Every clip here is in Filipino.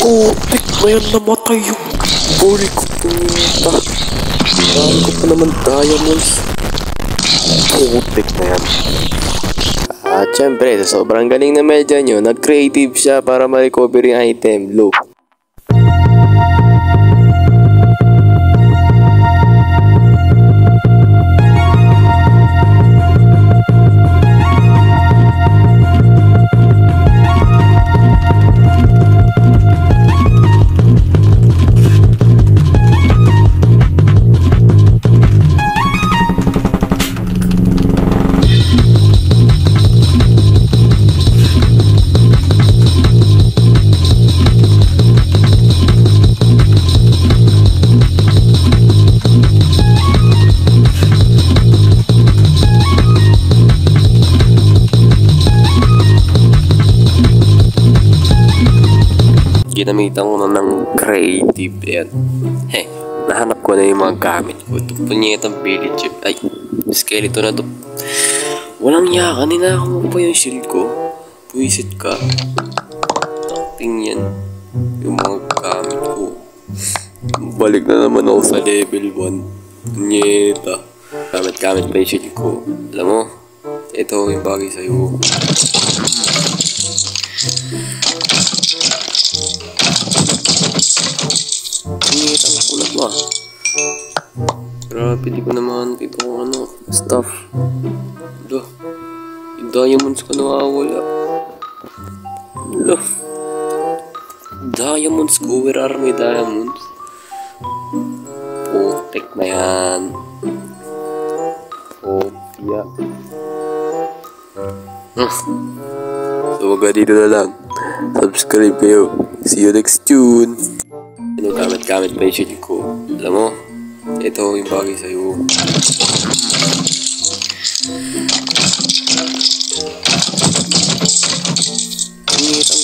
Putik na yan, namatay yung bully ko. Puta. Dahil ko pa naman diamonds. Putik na yan. At syempre, sa sobrang galing na medya nyo, nag-creative siya para ma-recover yung item. Loop. Ginamitan ko na ng creative yan. Nahanap ko na yung mga gamit ko. Ito punyetang village chip. Ay, skeleton na to. Walang yaka, ninakaw mo pa yung shield ko. Puwisit ka. Takting yan. Yung mga gamit ko. Balik na naman ako sa level 1. Punyeta. Gamit pa yung shield ko. Alam mo, ito yung bagay sa'yo. Ang kulat mo ah. Grabe, di ko naman dito kung ano, stuff. Ito, yung diamonds ko nawawala. Ito, diamonds ko, where are my diamonds? Putik na yan. Putya. So wag dito na lang. Subscribe kayo. See you next tune. Gamit pa yung shield ko. Alam mo, ito yung bagay sa'yo. Ang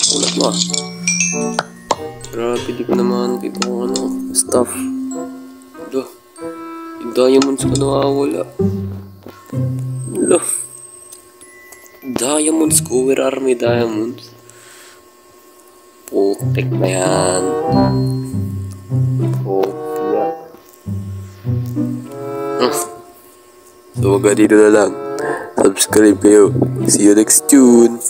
kulat mo ah. Grabe, di ko naman dito kung ano, stuff. Ito, yung diamonds ko nawawala. Ito, diamonds ko, where are my diamonds? Putik na yan. So wag dito na lang. Subscribe kayo. See you next tune.